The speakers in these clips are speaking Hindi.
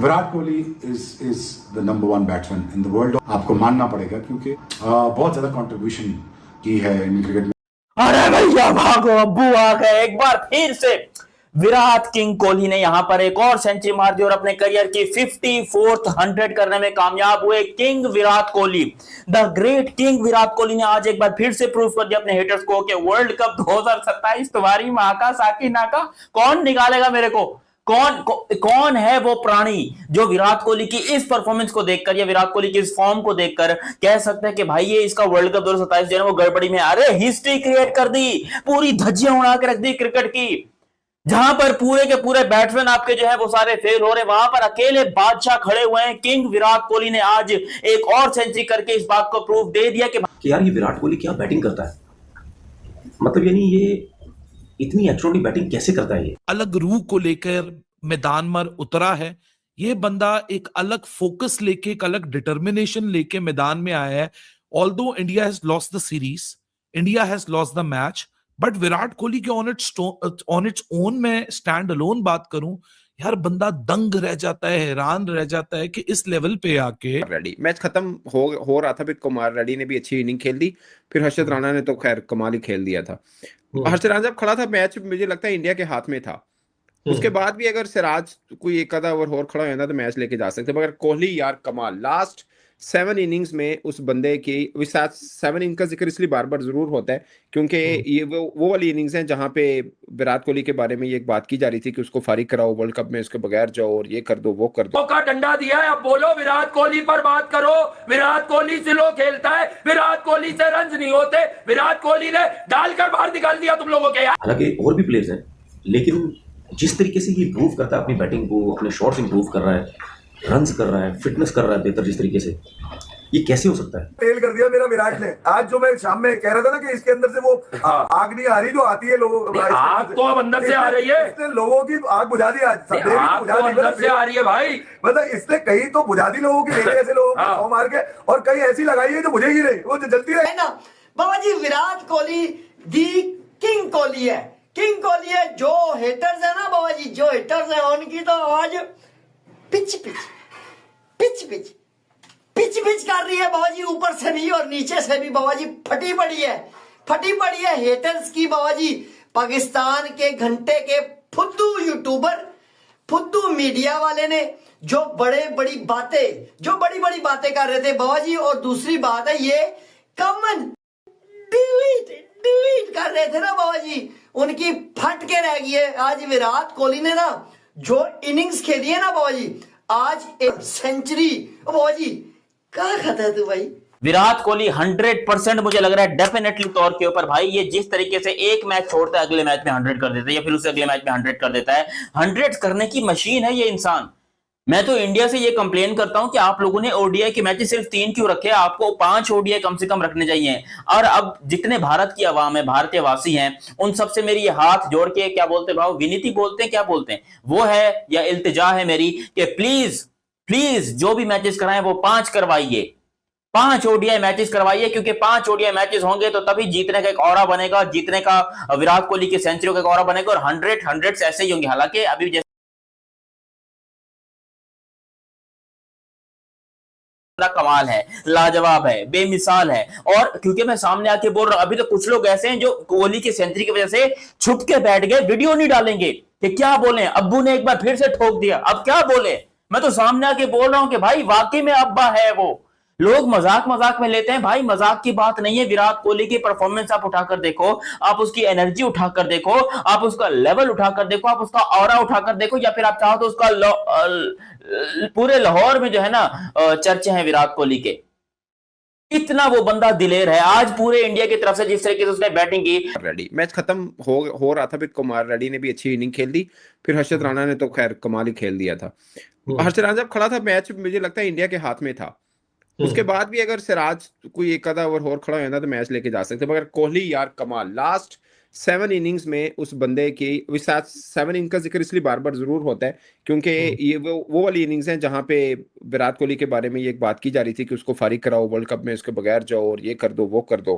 Virat Kohli is the number one batsman in the world. आपको मानना पड़ेगा क्योंकि बहुत ज्यादा कंट्रीब्यूशन की है इंडियन क्रिकेट में। अरे भैया भागो, अब्बू आ गए। एक बार फिर से विराट किंग कोहली ने यहां पर एक और सेंचुरी मार दी और अपने करियर की 54th 100 करने में कामयाब हुए king Virat Kohli. The great king Virat Kohli ने आज एक बार फिर से प्रूव कर दिया अपने हेटर्स को कि वर्ल्ड कप 2027 तुम्हारी मां का साकी नाका कौन निकालेगा मेरे को। कौन है वो प्राणी जो विराट कोहली की इस परफॉर्मेंस को देखकर या विराट कोहली की इस फॉर्म को देखकर कह सकते हैं कि भाई ये इसका वर्ल्ड कप 2027 जो है वो गड़बड़ी में। अरे हिस्ट्री क्रिएट कर दी, पूरी धज्जियां उड़ा के रख दी क्रिकेट की। जहां पर पूरे के पूरे बैट्समैन आपके जो है वो सारे फेल हो रहे, वहां पर अकेले बादशाह खड़े हुए हैं। किंग विराट कोहली ने आज एक और सेंचुरी करके इस बात को प्रूफ दे दिया कि यार ये विराट कोहली क्या बैटिंग करता है, मतलब यानी ये इतनी एक्स्ट्राऑर्डिनरी बैटिंग कैसे करता है। ये अलग रूह को लेकर मैदान में उतरा है। ये बंदा एक अलग फोकस लेके, एक अलग डिटर्मिनेशन लेके मैदान में आया है। Although India has lost the series, India has lost the match, but Virat Kohli के ऑन इट्स ओन में स्टैंड अलोन बात करूं, यार बंदा दंग रह जाता है, हैरान रह जाता है कि इस लेवल पे आके। रेडी मैच खत्म हो रहा था, फिर कुमार रेड्डी ने भी अच्छी इनिंग खेल दी, फिर हर्षद राणा ने तो खैर कमाल ही खेल दिया था। हर्षद राणा जब खड़ा था मैच मुझे लगता है इंडिया के हाथ में था। उसके बाद भी अगर सिराज कोई एक आधा ओवर और खड़ा हो जाता तो मैच लेके जा सकते, मगर कोहली यार कमाल। लास्ट 7 इनिंग्स में उस बंदे की 7 इनिंग का जिक्र इसलिए बार बार जरूर होता है क्योंकि ये वो वाली इनिंग्स हैं जहां पे विराट कोहली के बारे में ये एक बात की जा रही थी कि उसको फारिग कराओ वर्ल्ड कप में, उसके बगैर जाओ और ये कर दो वो कर दो। का डंडा दिया है, अब बोलो विराट कोहली पर बात करो। विराट कोहली स्लो खेलता है, विराट कोहली से रन्स नहीं होते। विराट कोहली ने डालकर बाहर निकाल दिया तुम लोगों के। हालांकि और भी प्लेयर्स हैं, लेकिन जिस तरीके से ये इंप्रूव करता है अपनी बैटिंग को, अपने शॉट्स इंप्रूव कर रहा है, रन्स कर रहा है, फिटनेस कर रहा है बेहतर, जिस तरीके से ये कैसे हो सकता है। फेल कर दिया मेरा विराट ने। आज जो मैं शाम में कह रहा था ना कि इसके अंदर से वो आग नहीं आ रही जो आती है लोगों, आग तो अंदर से आ रही है। इसने लोगों की आग बुझा दी आज, आग तो अंदर से आ रही है भाई। मतलब इसने कहीं तो बुझा दी लोगों की, मेरे ऐसे लोगों को मार के, और कहीं ऐसी लगाई है जो बुझेगी नहीं, वो जलती रहे ना। बाबा जी विराट कोहली दी किंग कोहली है, किंग कोहली है। जो हेटर्स है ना बाबा जी, जो हेटर्स है उनकी तो आज pitch pitch pitch pitch pitch pitch कर रही है बाबा जी, ऊपर से भी और नीचे से भी बाबा जी फटी पड़ी है हेटर्स की बाबा जी। पाकिस्तान के घंटे के फुद्दू यूट्यूबर, फुद्दू मीडिया वाले ने जो बड़ी बड़ी बातें कर रहे थे बाबा जी, और दूसरी बात है ये कॉमन डिलीट कर रहे थे ना बाबा जी, उनकी फट के रह गई है। आज विराट कोहली ने ना जो इनिंग्स खेली है ना बाबा जी, आज एक सेंचुरी। बाबा जी क्या खाता है तू भाई। विराट कोहली 100% मुझे लग रहा है डेफिनेटली तौर के ऊपर भाई, ये जिस तरीके से एक मैच छोड़ता है अगले मैच में 100 कर देता है या फिर उससे अगले मैच में 100 कर देता है, 100 करने की मशीन है ये इंसान। मैं तो इंडिया से ये कंप्लेन करता हूं कि आप लोगों ने ओडीआई के मैचेस सिर्फ 3 क्यों रखे, आपको 5 ओडीआई कम से कम रखने चाहिए। और अब जितने भारत की आवाम है, भारतीय वासी हैं, उन सबसे मेरी ये हाथ जोड़ के क्या बोलते भाव, विनीति बोलते हैं, क्या बोलते हैं वो है, या इल्तिजा है मेरी कि प्लीज जो भी मैचेस कराएं वो 5 करवाइए, 5 ओडीआई मैचेस करवाइए, क्योंकि 5 ओडीआई मैचेस होंगे तो तभी जीतने का एक ऑरा बनेगा, जीतने का विराट कोहली की सेंचुरी का एक ऑरा बनेगा। और 100 ऐसे ही होंगे। हालांकि अभी कमाल है, लाजवाब है, बेमिसाल है। और क्योंकि मैं सामने आके बोल रहा हूं, अभी तो कुछ लोग ऐसे हैं जो कोहली की सेंचुरी की वजह से छुप के बैठ गए, वीडियो नहीं डालेंगे कि क्या बोले, अब्बू ने एक बार फिर से ठोक दिया, अब क्या बोले। मैं तो सामने आके बोल रहा हूं कि भाई वाकई में अब्बा है वो। लोग मजाक में लेते हैं, भाई मजाक की बात नहीं है। विराट कोहली की परफॉर्मेंस आप उठाकर देखो, आप उसकी एनर्जी उठाकर देखो, आप उसका लेवल उठाकर देखो, आप उसका ऑरा उठाकर देखो, या फिर आप चाहो तो उसका पूरे लाहौर में जो है ना चर्चे हैं विराट कोहली के। इतना वो बंदा दिलेर है। आज पूरे इंडिया की तरफ से जिस तरीके से उसने बैटिंग की। रेडी मैच खत्म हो रहा था, फिर कुमार रेड्डी ने भी अच्छी इनिंग खेल दी, फिर हर्षद राणा ने तो खैर कमाल ही खेल दिया था। हर्षद राणा जब खड़ा था मैच मुझे लगता है इंडिया के हाथ में था। उसके बाद भी अगर सिराज कोई एक आधा ओवर और खड़ा हो जाता तो मैच लेके जा सकते, मगर कोहली यार कमाल। लास्ट 7 इनिंग्स में उस बंदे की 7 इनिंग का जिक्र इसलिए बार बार जरूर होता है क्योंकि ये वो वाली इनिंग्स हैं जहां पे विराट कोहली के बारे में ये एक बात की जा रही थी कि उसको फारिग कराओ वर्ल्ड कप में, उसके बगैर जाओ और ये कर दो वो कर दो।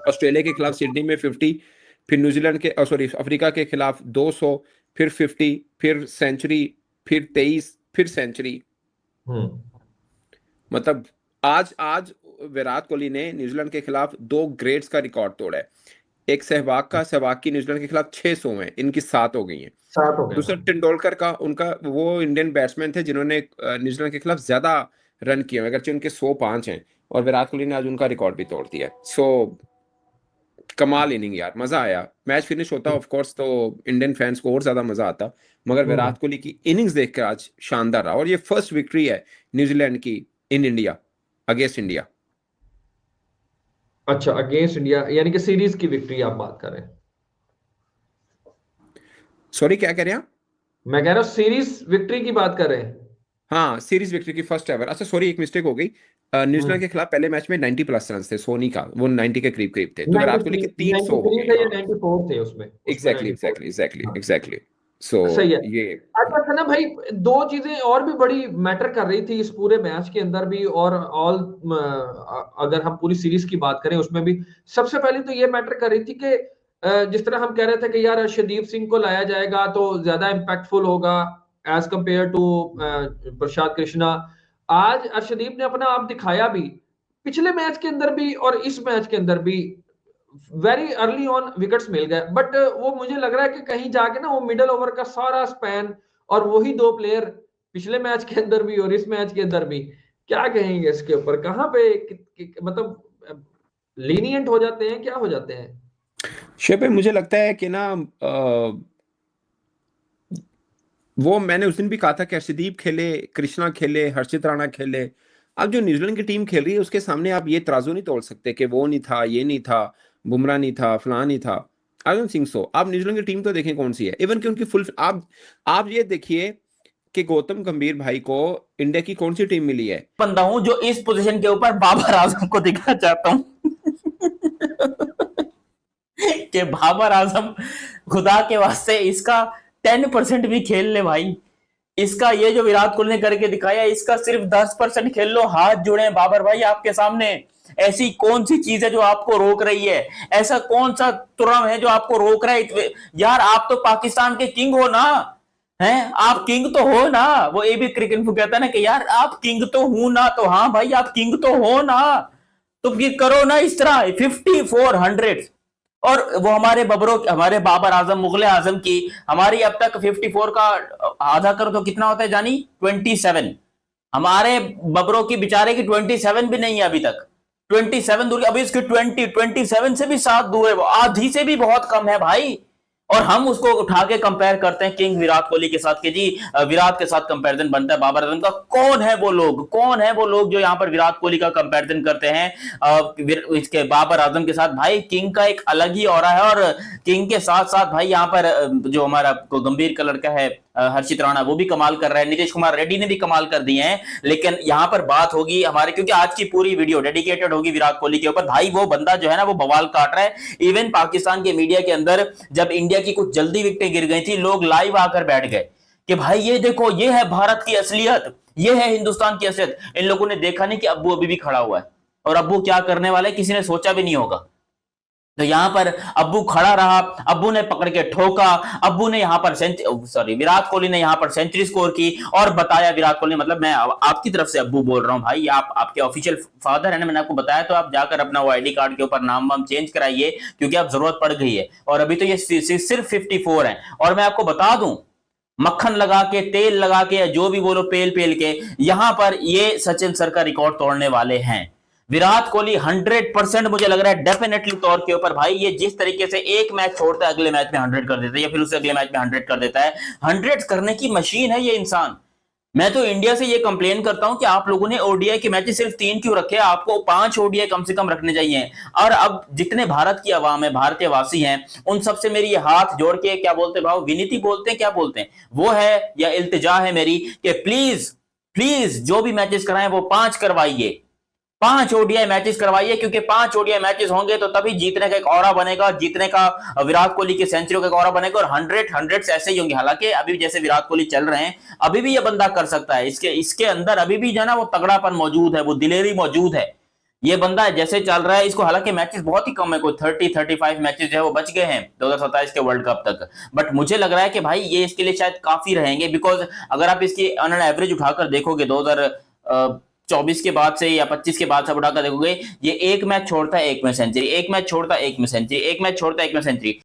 ऑस्ट्रेलिया के खिलाफ सिडनी में 50, फिर न्यूजीलैंड के अफ्रीका के खिलाफ 200, फिर 50, फिर सेंचुरी, फिर 23, फिर सेंचुरी। मतलब आज आज विराट कोहली ने न्यूजीलैंड के खिलाफ 2 ग्रेट्स का रिकॉर्ड तोड़ा है। एक सहवाग की न्यूजीलैंड के खिलाफ 600 है, इनकी 7 हो गई हैं। 7 हो गए। दूसरा तेंदुलकर का, उनका वो इंडियन बैट्समैन थे जिन्होंने न्यूजीलैंड के खिलाफ ज्यादा रन किए, अगरचे उनके 105 हैं, और विराट कोहली ने आज उनका रिकॉर्ड भी तोड़ दिया। सो कमाल इनिंग यार, मजा आया। मैच फिनिश होता ऑफ कोर्स तो इंडियन फैंस को और ज्यादा मजा आता, मगर विराट कोहली की इनिंग्स देखकर आज शानदार रहा। और ये फर्स्ट विक्ट्री है न्यूजीलैंड की इन इंडिया, अगेंस्ट इंडिया। अच्छा, अगेंस्ट इंडिया, यानी कि सीरीज की विक्ट्री आप बात कर रहे हैं? सॉरी, क्या कह रहे हैं आप? मैं कह रहा हूँ सीरीज विक्ट्री की बात कर रहे हैं। हाँ, सीरीज विक्ट्री की फर्स्ट एवर। अच्छा सॉरी, एक मिस्टेक हो गई। न्यूजीलैंड के खिलाफ पहले मैच में 90 प्लस रन थे, सोनी का वो 90 के करीब करीब थे, तो विराट कोहली के 300 हो गए। थे या 94 थे उसमें? एग्जैक्टली। सो सही है। ये अच्छा था ना भाई, 2 चीजें और भी बड़ी मैटर कर रही थी इस पूरे मैच के अंदर भी, और अगर हम पूरी सीरीज की बात करें उसमें भी। सबसे पहले तो ये मैटर कर रही थी कि जिस तरह हम कह रहे थे कि यार अर्शदीप सिंह को लाया जाएगा तो ज्यादा इम्पैक्टफुल होगा एज कंपेयर टू प्रसाद कृष्णा। आज अर्शदीप ने अपना आप दिखाया भी, पिछले मैच के अंदर भी और इस मैच के अंदर भी वेरी अर्ली ऑन विकेट्स मिल गए, बट वो मुझे लग रहा है कि कहीं जाके ना वो मिडल ओवर का सारा स्पैन और वही 2 प्लेयर पिछले मैच के अंदर भी और इस मैच के अंदर भी, क्या कहेंगे इसके ऊपर? कहाँ पे मतलब लीनियंट हो जाते हैं, क्या हो जाते हैं? शेप है, मुझे लगता है कि ना वो मैंने उस दिन भी कहा था कि अर्शदीप खेले, कृष्णा खेले, हर्षित राणा खेले। अब जो न्यूजीलैंड की टीम खेल रही है उसके सामने आप ये तराजू नहीं तोड़ सकते कि वो नहीं था, ये नहीं था, बुमराह नहीं था, फलां नहीं था। I don't think so. आप न्यूजीलैंड की टीम तो देखें कौन सी है, इवन कि उनकी फुल आप ये देखिए कि गौतम गंभीर भाई को इंडिया की कौन सी टीम मिली है। बंदा हूं जो इस पोजीशन के ऊपर बाबर आजम को दिखना चाहता हूं कि बाबर आजम खुदा के वास्ते इसका 10% भी खेल ले भाई। इसका ये जो विराट कोहली ने करके दिखाया, इसका सिर्फ 10% खेल लो। हाथ जुड़े बाबर भाई आपके सामने। ऐसी कौन सी चीज है जो आपको रोक रही है? ऐसा कौन सा तुरम है जो आपको रोक रहा है? यार आप तो पाकिस्तान के किंग हो ना, हैं? आप किंग तो हो ना। वो ए बी क्रिकेट को कहता है ना कि यार आप किंग तो हूं ना, तो हाँ भाई आप किंग तो हो ना, तो फिर करो ना इस तरह 5400। और वो हमारे बाबर आजम, मुगले आजम की हमारी अब तक 54 का आधा करो तो कितना होता है जानी? 27। हमारे बबरों की बेचारे की 27 भी नहीं है अभी तक। 27 दूर, अभी इसकी 27 से भी 7 दूर है, वो आधी से भी बहुत कम है भाई। और हम उसको उठा के कंपेयर करते हैं किंग विराट कोहली के साथ कि जी विराट के साथ कंपैरिजन बनता है बाबर आजम का। कौन है वो लोग जो यहाँ पर विराट कोहली का कंपैरिजन करते हैं इसके बाबर आजम के साथ? भाई किंग का एक अलग ही ऑरा है। और किंग के साथ साथ भाई यहाँ पर जो हमारा गंभीर का लड़का है हर्षित राणा, वो भी कमाल कर रहा है। नीतीश कुमार रेड्डी ने भी कमाल कर दिए हैं। लेकिन यहाँ पर बात होगी हमारे, क्योंकि आज की पूरी वीडियो डेडिकेटेड होगी विराट कोहली के ऊपर। भाई वो बंदा जो है ना वो बवाल काट रहा है। इवन पाकिस्तान के मीडिया के अंदर जब इंडिया की कुछ जल्दी विकेटें गिर गई थी, लोग लाइव आकर बैठ गए कि भाई ये देखो, ये है भारत की असलियत, ये है हिंदुस्तान की असलियत। इन लोगों ने देखा नहीं कि अब्बू अभी भी खड़ा हुआ है, और अब्बू क्या करने वाला है किसी ने सोचा भी नहीं होगा। तो यहां पर अब्बू खड़ा रहा, अब्बू ने पकड़ के ठोका, अब्बू ने यहां पर विराट कोहली ने यहां पर सेंचुरी स्कोर की और बताया विराट कोहली, मतलब मैं आपकी तरफ से अब्बू बोल रहा हूं भाई, आपके ऑफिशियल फादर है ना, मैंने आपको बताया। तो आप जाकर अपना वो आईडी कार्ड के ऊपर नाम वाम चेंज कराइए, क्योंकि अब जरूरत पड़ गई है। और अभी तो ये सिर्फ 54 है। और मैं आपको बता दूं, मक्खन लगा के, तेल लगा के, जो भी बोलो पेल के, यहां पर ये सचिन सर का रिकॉर्ड तोड़ने वाले हैं। विराट कोहली 100% मुझे लग रहा है डेफिनेटली तौर के ऊपर भाई, ये जिस तरीके से एक मैच छोड़ता है अगले मैच में 100 कर देता है, या फिर उससे अगले मैच में 100 कर देता है। 100 करने की मशीन है ये इंसान। मैं तो इंडिया से ये कंप्लेन करता हूं कि आप लोगों ने ओडीआई के मैचेस सिर्फ 3 क्यों रखे? आपको 5 ओडीआई कम से कम रखने चाहिए। और अब जितने भारत की आवाम है, भारतीय वासी हैं, उन सबसे मेरी ये हाथ जोड़ के, क्या बोलते भाव, विनीति बोलते हैं, क्या बोलते हैं, वो है या इल्तिजा है मेरी कि प्लीज जो भी मैचेस कराएं वो 5 करवाइए, 5 ओडीआई मैचेस करवाइए। क्योंकि 5 ओडीआई मैचेस होंगे तो तभी जीतने का एक ऑरा बनेगा, जीतने का विराट कोहली की सेंचुरी का एक ऑरा बनेगा। और 100 ऐसे ही होंगे। हालांकि अभी जैसे विराट कोहली चल रहे हैं, अभी भी ये बंदा कर सकता है। इसके अंदर अभी भी जो है ना वो तगड़ापन मौजूद है, वो दिलेरी मौजूद है। ये बंदा जैसे चल रहा है, इसको हालांकि मैचेस बहुत ही कम है, कोई 30-35 मैचेस जो है वो बच गए हैं 2027 के वर्ल्ड कप तक, बट मुझे लग रहा है कि भाई ये इसके लिए शायद काफी रहेंगे, बिकॉज अगर आप इसकी ऑन एन एवरेज उठाकर देखोगे 2024 के बाद से या 25 के बाद से उठाकर देखोगे, ये एक मैच छोड़ता है एक में सेंचुरी, एक मैच छोड़ता है एक में सेंचुरी, एक मैच छोड़ता है एक में सेंचुरी।